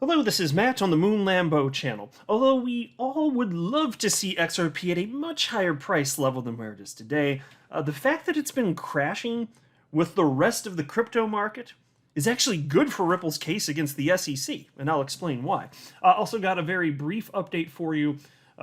Hello, this is Matt on the Moon Lambo channel. Although we all would love to see XRP at a much higher price level than where it is today, the fact that it's been crashing with the rest of the crypto market is actually good for Ripple's case against the SEC, and I'll explain why. Also got a very brief update for you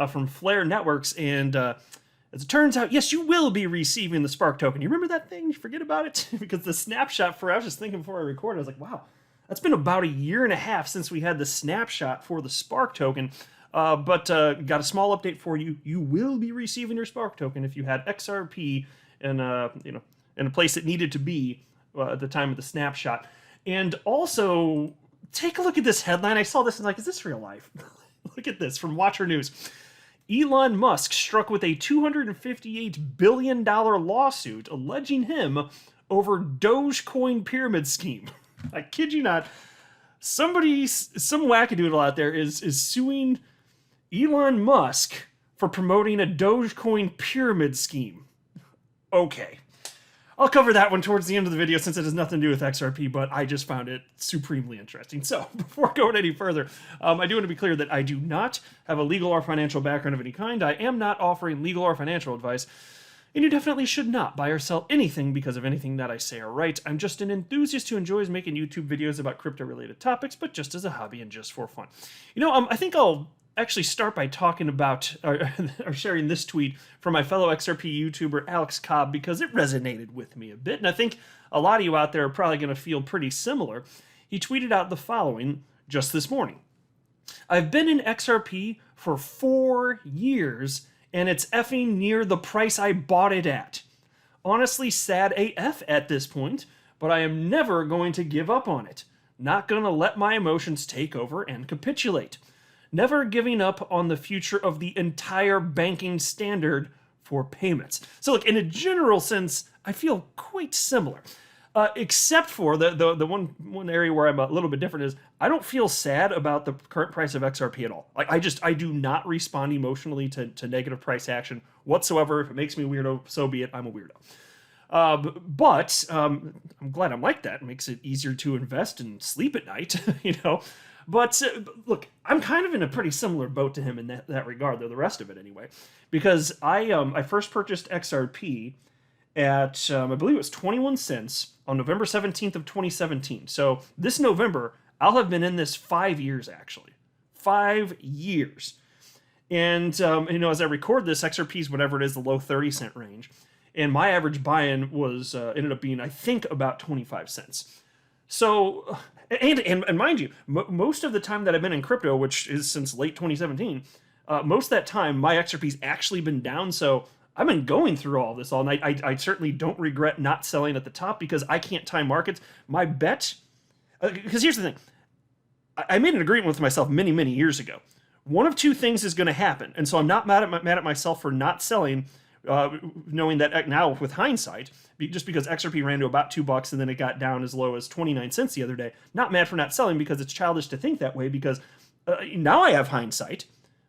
from Flare Networks, and as it turns out, yes, you will be receiving the Spark token. You remember that thing? You forget about it? Because the snapshot I was just thinking before I recorded, I was like, wow, that's been about a year and a half since we had the snapshot for the Spark token. But got a small update for you. You will be receiving your Spark token if you had XRP in in a place it needed to be at the time of the snapshot. And also, take a look at this headline. I saw this and like, is this real life? Look at this from Watcher News. Elon Musk struck with a $258 billion lawsuit alleging him over Dogecoin pyramid scheme. I kid you not. Some wackadoodle out there is suing Elon Musk for promoting a Dogecoin pyramid scheme. Okay. I'll cover that one towards the end of the video since it has nothing to do with XRP, but I just found it supremely interesting. So, before going any further, I do want to be clear that I do not have a legal or financial background of any kind. I am not offering legal or financial advice, and you definitely should not buy or sell anything because of anything that I say or write. I'm just an enthusiast who enjoys making YouTube videos about crypto-related topics, but just as a hobby and just for fun. I think I'll actually start by talking about or sharing this tweet from my fellow XRP YouTuber Alex Cobb because it resonated with me a bit, and I think a lot of you out there are probably going to feel pretty similar. He tweeted out the following just this morning. I've been in XRP for 4 years, and it's effing near the price I bought it at. Honestly, sad AF at this point, but I am never going to give up on it. Not gonna let my emotions take over and capitulate. Never giving up on the future of the entire banking standard for payments. So look, in a general sense, I feel quite similar. Except for the one area where I'm a little bit different is I don't feel sad about the current price of XRP at all. Like I do not respond emotionally to negative price action whatsoever. If it makes me weirdo, so be it. I'm a weirdo. But I'm glad I'm like that. It makes it easier to invest and sleep at night, But look, I'm kind of in a pretty similar boat to him in that regard, though the rest of it anyway, because I first purchased XRP at I believe it was 21 cents on November 17th of 2017. So this November, I'll have been in this 5 years actually, 5 years. And as I record this, XRP is whatever it is, the low 30-cent range, and my average buy-in was ended up being I think about 25 cents. So, and mind you, most of the time that I've been in crypto, which is since late 2017, most of that time my XRP's actually been down. So I've been going through all this all night. I certainly don't regret not selling at the top because I can't time markets. My bet, because here's the thing, I made an agreement with myself many, many years ago. One of two things is going to happen, and so I'm not mad at myself for not selling. Knowing that now with hindsight, just because XRP ran to about $2 and then it got down as low as 29 cents the other day, not mad for not selling because it's childish to think that way because now I have hindsight,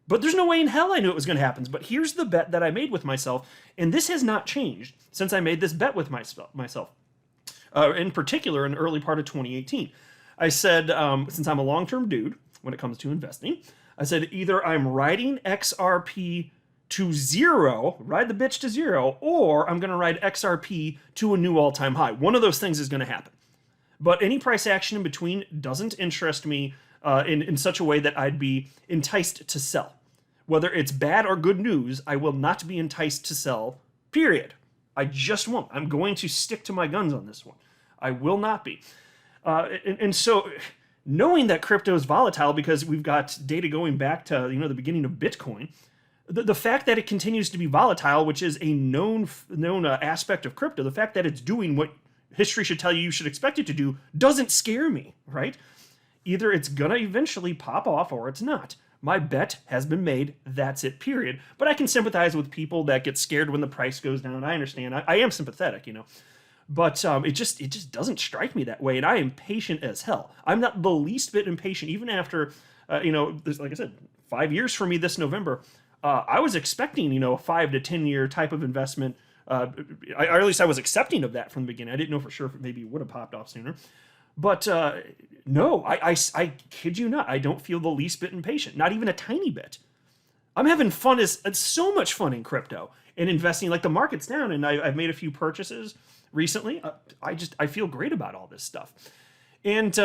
but there's no way in hell I knew it was going to happen. But here's the bet that I made with myself, and this has not changed since I made this bet with myself. In particular, in the early part of 2018, I said, since I'm a long-term dude when it comes to investing, I said either I'm riding XRP to zero, ride the bitch to zero, or I'm going to ride XRP to a new all-time high. One of those things is going to happen. But any price action in between doesn't interest me in such a way that I'd be enticed to sell. Whether it's bad or good news, I will not be enticed to sell, period. I just won't. I'm going to stick to my guns on this one. I will not be. And so, knowing that crypto is volatile because we've got data going back to the beginning of Bitcoin, the fact that it continues to be volatile, which is a known aspect of crypto, the fact that it's doing what history should tell you you should expect it to do, doesn't scare me, right? Either it's gonna eventually pop off or it's not. My bet has been made, that's it, period. But I can sympathize with people that get scared when the price goes down. I understand, I am sympathetic, But it just doesn't strike me that way, and I am patient as hell. I'm not the least bit impatient, even after, like I said, 5 years for me this November. I was expecting, a 5 to 10 year type of investment. Or at least I was accepting of that from the beginning. I didn't know for sure if it maybe would have popped off sooner. But no, I kid you not, I don't feel the least bit impatient, not even a tiny bit. I'm having fun, it's so much fun in crypto and investing. Like the market's down, and I've made a few purchases recently. I feel great about all this stuff. And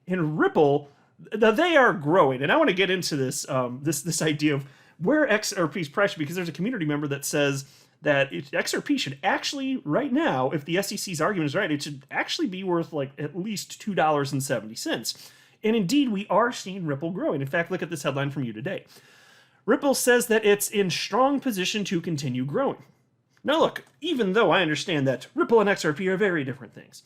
in Ripple, they are growing, and I want to get into this this idea of where XRP's price, because there's a community member that says that XRP should actually, right now, if the SEC's argument is right, it should actually be worth like at least $2.70. And indeed, we are seeing Ripple growing. In fact, look at this headline from You Today. Ripple says that it's in strong position to continue growing. Now look, even though I understand that Ripple and XRP are very different things,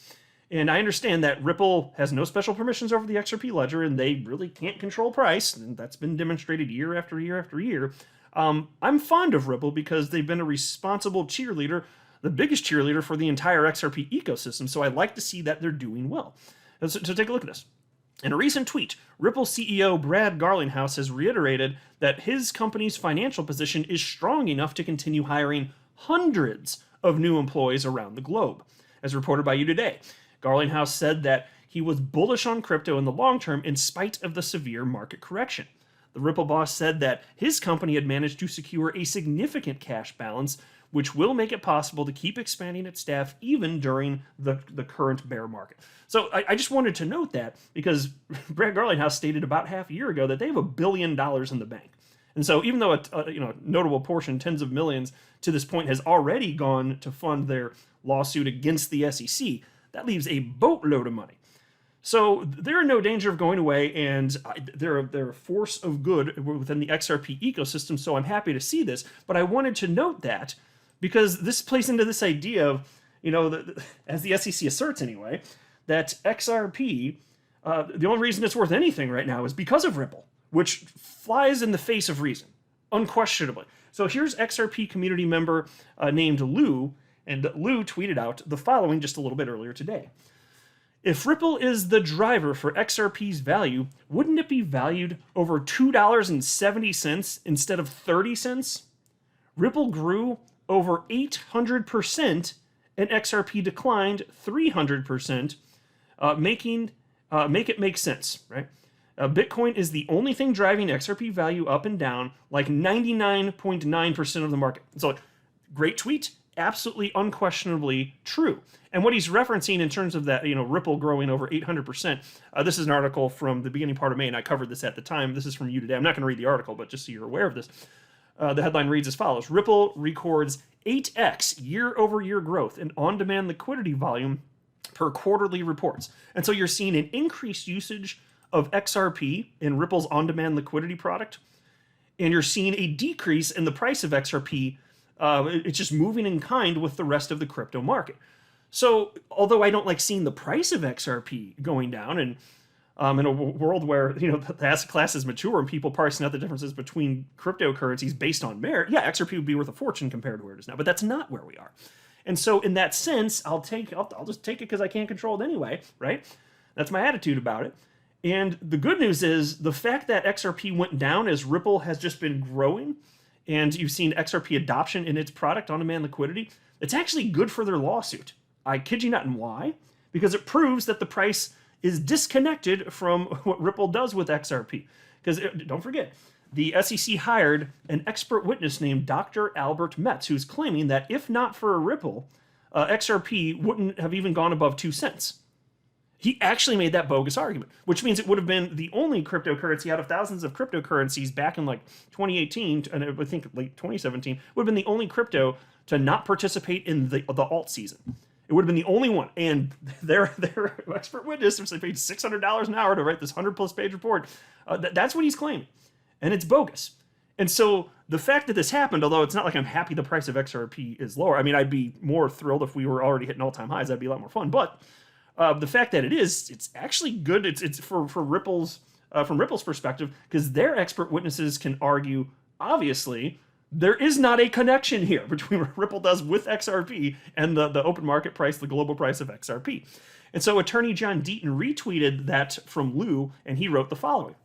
and I understand that Ripple has no special permissions over the XRP ledger, and they really can't control price, and that's been demonstrated year after year after year, I'm fond of Ripple because they've been a responsible cheerleader, the biggest cheerleader for the entire XRP ecosystem, so I like to see that they're doing well. So take a look at this. In a recent tweet, Ripple CEO Brad Garlinghouse has reiterated that his company's financial position is strong enough to continue hiring hundreds of new employees around the globe. As reported by You Today, Garlinghouse said that he was bullish on crypto in the long term in spite of the severe market correction. The Ripple boss said that his company had managed to secure a significant cash balance, which will make it possible to keep expanding its staff even during the current bear market. So I just wanted to note that because Brad Garlinghouse stated about half a year ago that they have $1 billion in the bank. And so even though a notable portion, tens of millions to this point, has already gone to fund their lawsuit against the SEC, that leaves a boatload of money. So they're in no danger of going away, and they're a force of good within the XRP ecosystem, so I'm happy to see this. But I wanted to note that because this plays into this idea of, as the SEC asserts anyway, that XRP, the only reason it's worth anything right now is because of Ripple, which flies in the face of reason, unquestionably. So here's XRP community member named Lou, and Lou tweeted out the following just a little bit earlier today. If Ripple is the driver for XRP's value, wouldn't it be valued over $2.70 instead of 30 cents? Ripple grew over 800% and XRP declined 300%, make it make sense, right? Bitcoin is the only thing driving XRP value up and down, like 99.9% of the market. So, great tweet, absolutely unquestionably true. And what he's referencing in terms of that, Ripple growing over 800%, this is an article from the beginning part of May, and I covered this at the time. This is from You Today. I'm not going to read the article, but just so you're aware of this. The headline reads as follows. Ripple records 8x year-over-year growth in on-demand liquidity volume per quarterly reports. And so you're seeing an increased usage of XRP in Ripple's on-demand liquidity product, and you're seeing a decrease in the price of XRP. It's just moving in kind with the rest of the crypto market. So, although I don't like seeing the price of XRP going down, and in a world where the asset class is mature and people parsing out the differences between cryptocurrencies based on merit, yeah, XRP would be worth a fortune compared to where it is now. But that's not where we are. And so, in that sense, I'll just take it because I can't control it anyway, right? That's my attitude about it. And the good news is the fact that XRP went down as Ripple has just been growing, and you've seen XRP adoption in its product on-demand liquidity, it's actually good for their lawsuit. I kid you not. And why? Because it proves that the price is disconnected from what Ripple does with XRP. Because don't forget, the SEC hired an expert witness named Dr. Albert Metz, who's claiming that if not for Ripple, XRP wouldn't have even gone above 2 cents. He actually made that bogus argument, which means it would have been the only cryptocurrency out of thousands of cryptocurrencies back in like 2018, and I think late 2017, would have been the only crypto to not participate in the alt season. It would have been the only one. And their expert witness, which they paid $600 an hour to write this 100-plus page report, that's what he's claiming. And it's bogus. And so the fact that this happened, although it's not like I'm happy the price of XRP is lower. I mean, I'd be more thrilled if we were already hitting all-time highs. That'd be a lot more fun. But the fact that it's actually good. It's for Ripple's from Ripple's perspective, because their expert witnesses can argue, obviously, there is not a connection here between what Ripple does with XRP and the open market price, the global price of XRP. And so attorney John Deaton retweeted that from Lou, and he wrote the following.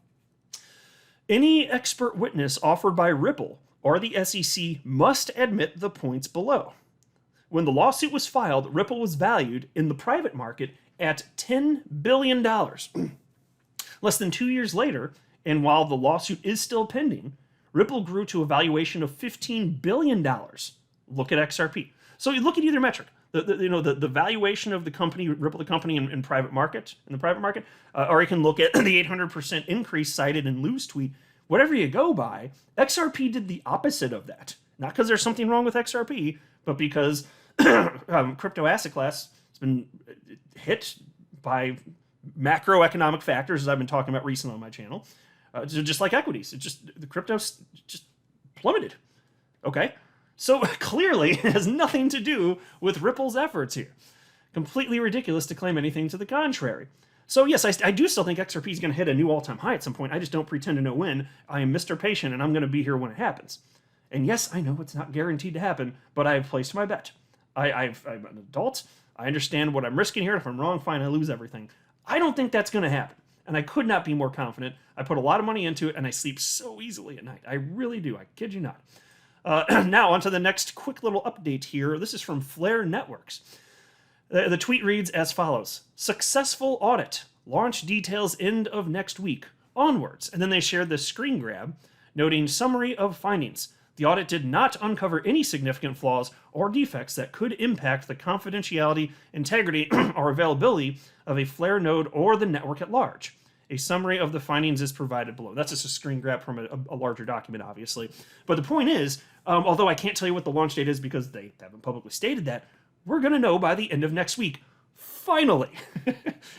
Any expert witness offered by Ripple or the SEC must admit the points below. When the lawsuit was filed, Ripple was valued in the private market at $10 billion. Less than 2 years later, and while the lawsuit is still pending, Ripple grew to a valuation of $15 billion. Look at XRP. So you look at either metric. The valuation of the company, Ripple the company in the private market, or you can look at the 800% increase cited in Lou's tweet. Whatever you go by, XRP did the opposite of that. Not because there's something wrong with XRP, but because crypto asset class has been hit by macroeconomic factors, as I've been talking about recently on my channel. Just like equities, the crypto just plummeted. Okay, so clearly it has nothing to do with Ripple's efforts here. Completely ridiculous to claim anything to the contrary. So yes, I do still think XRP is going to hit a new all-time high at some point. I just don't pretend to know when. I am Mr. Patient, and I'm going to be here when it happens. And yes, I know it's not guaranteed to happen, but I have placed my bet. I'm an adult. I understand what I'm risking here. If I'm wrong, fine, I lose everything. I don't think that's going to happen. And I could not be more confident. I put a lot of money into it, and I sleep so easily at night. I really do. I kid you not. Now, on to the next quick little update here. This is from Flare Networks. The tweet reads as follows. Successful audit. Launch details end of next week. Onwards. And then they shared this screen grab, noting summary of findings. The audit did not uncover any significant flaws or defects that could impact the confidentiality, integrity, or availability of a Flare node or the network at large. A summary of the findings is provided below. That's just a screen grab from a larger document, obviously. But the point is, although I can't tell you what the launch date is because they haven't publicly stated that, we're going to know by the end of next week. Finally. And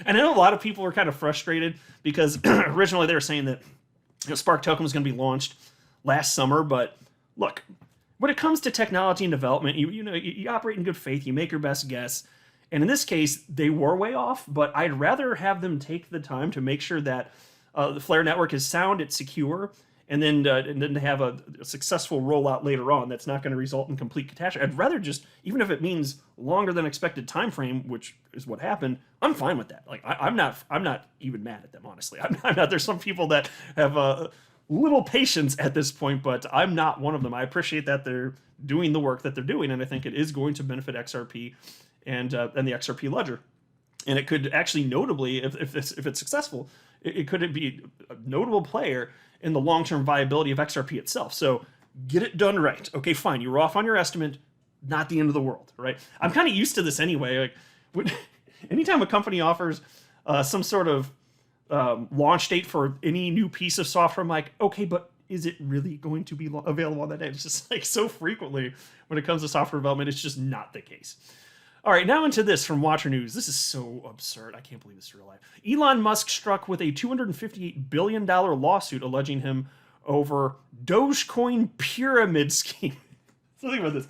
I know a lot of people are kind of frustrated because originally they were saying that Spark Token was going to be launched last summer, but look, when it comes to technology and development, you operate in good faith, you make your best guess. And in this case, they were way off, but I'd rather have them take the time to make sure that the Flare network is sound, it's secure, and then to have a successful rollout later on that's not going to result in complete catastrophe. I'd rather just, even if it means longer than expected time frame, which is what happened, I'm fine with that. Like I'm not even mad at them, honestly. I'm not. There's some people that have little patience at this point, but I'm not one of them. I appreciate that they're doing the work that they're doing, and I think it is going to benefit XRP and the XRP ledger. And it could actually notably, if it's successful, it could be a notable player in the long-term viability of XRP itself. So get it done right. Okay, fine. You were off on your estimate. Not the end of the world, right? I'm kind of used to this anyway. Like, anytime a company offers some sort of launch date for any new piece of software, I'm like, okay, but is it really going to be available on that day? It's just like so frequently when it comes to software development, it's just not the case. All right, now into this from Watcher News. This is so absurd. I can't believe this is real life. Elon Musk struck with a $258 billion lawsuit alleging him over Dogecoin pyramid scheme. So think about this.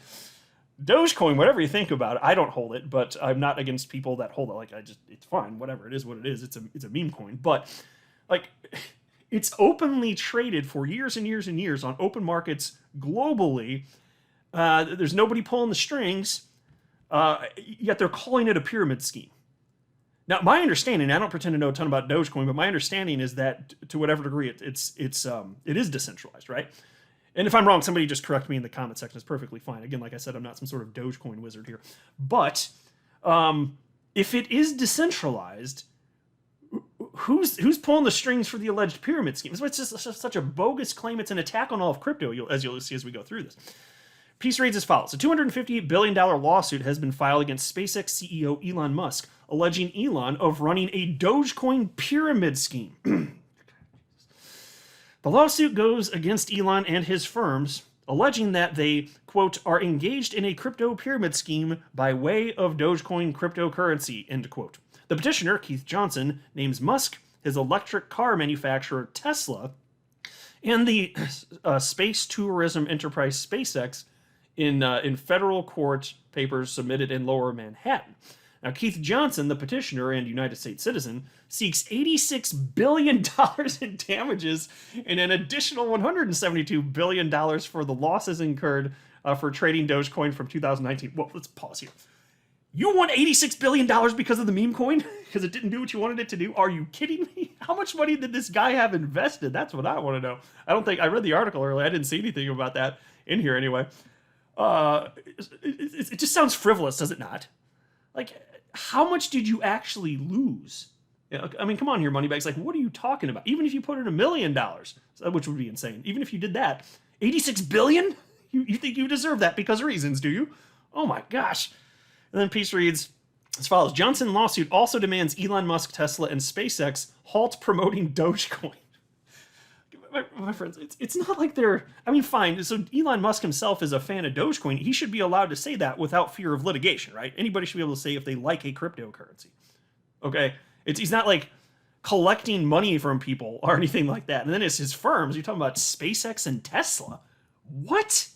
Dogecoin, whatever you think about it, I don't hold it, but I'm not against people that hold it. Like, it's fine, whatever. It is what it is. It's a meme coin. But, like, it's openly traded for years and years and years on open markets globally. There's nobody pulling the strings. Yet they're calling it a pyramid scheme. Now, my understanding, I don't pretend to know a ton about Dogecoin, but my understanding is that to whatever degree it is decentralized, right? And if I'm wrong, somebody just correct me in the comment section. It's perfectly fine. Again, like I said, I'm not some sort of Dogecoin wizard here. But if it is decentralized, who's pulling the strings for the alleged pyramid scheme? It's just such a bogus claim. It's an attack on all of crypto, as you'll see as we go through this. Piece reads as follows. A $258 billion lawsuit has been filed against SpaceX CEO Elon Musk, alleging Elon of running a Dogecoin pyramid scheme. The lawsuit goes against Elon and his firms, alleging that they, quote, are engaged in a crypto pyramid scheme by way of Dogecoin cryptocurrency, end quote. The petitioner, Keith Johnson, names Musk, his electric car manufacturer Tesla, and the space tourism enterprise SpaceX in federal court papers submitted in Lower Manhattan. Now, Keith Johnson, the petitioner and United States citizen, seeks $86 billion in damages and an additional $172 billion for the losses incurred for trading Dogecoin from 2019. Well, let's pause here. You want $86 billion because of the meme coin? Because it didn't do what you wanted it to do? Are you kidding me? How much money did this guy have invested? That's what I want to know. I read the article earlier. I didn't see anything about that in here anyway. It just sounds frivolous, does it not? Like, how much did you actually lose? I mean, come on here, Moneybags. Like, what are you talking about? Even if you put in $1 million, which would be insane. Even if you did that, 86 billion? You think you deserve that because of reasons, do you? Oh my gosh. And then Peace reads as follows. Johnson lawsuit also demands Elon Musk, Tesla, and SpaceX halt promoting Dogecoin. My friends, it's not like they're, I mean, fine. So Elon Musk himself is a fan of Dogecoin. He should be allowed to say that without fear of litigation, right? Anybody should be able to say if they like a cryptocurrency. Okay? He's not like collecting money from people or anything like that. And then it's his firms. You're talking about SpaceX and Tesla. What?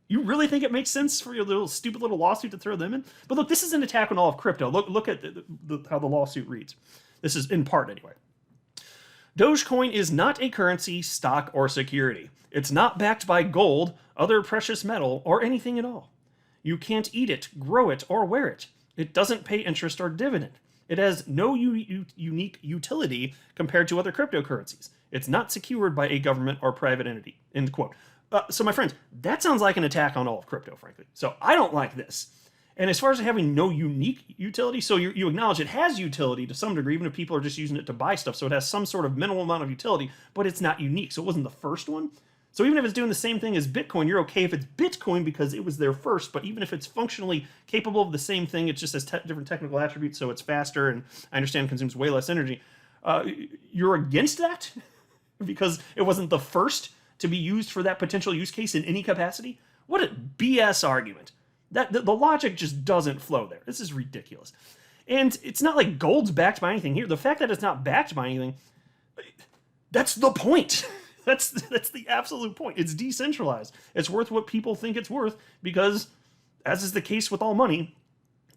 You really think it makes sense for your little stupid little lawsuit to throw them in? But look, this is an attack on all of crypto. Look at how the lawsuit reads. This is in part anyway. Dogecoin is not a currency, stock, or security. It's not backed by gold, other precious metal, or anything at all. You can't eat it, grow it, or wear it. It doesn't pay interest or dividend. It has no unique utility compared to other cryptocurrencies. It's not secured by a government or private entity. End quote. So my friends, that sounds like an attack on all of crypto, frankly. So I don't like this. And as far as having no unique utility, so you acknowledge it has utility to some degree, even if people are just using it to buy stuff. So it has some sort of minimal amount of utility, but it's not unique. So it wasn't the first one. So even if it's doing the same thing as Bitcoin, you're okay if it's Bitcoin because it was there first. But even if it's functionally capable of the same thing, it just has different technical attributes, so it's faster and I understand consumes way less energy. You're against that because it wasn't the first to be used for that potential use case in any capacity? What a BS argument. The logic just doesn't flow there. This is ridiculous. And it's not like gold's backed by anything here. The fact that it's not backed by anything, that's the point. That's the absolute point. It's decentralized. It's worth what people think it's worth because, as is the case with all money,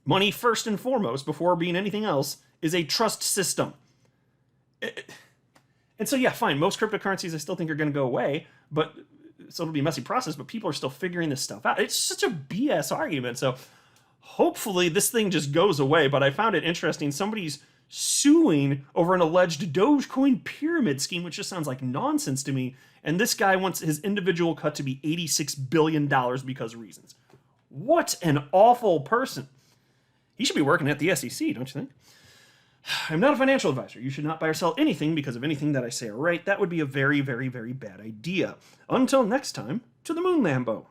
money first and foremost, before being anything else, is a trust system. And so, yeah, fine. Most cryptocurrencies I still think are going to go away, but so it'll be a messy process, but people are still figuring this stuff out. It's such a BS argument. So hopefully this thing just goes away, but I found it interesting. Somebody's suing over an alleged Dogecoin pyramid scheme, which just sounds like nonsense to me. And this guy wants his individual cut to be $86 billion because of reasons. What an awful person. He should be working at the SEC, don't you think? I'm not a financial advisor. You should not buy or sell anything because of anything that I say or write. That would be a very, very, very bad idea. Until next time, to the moon, Lambo.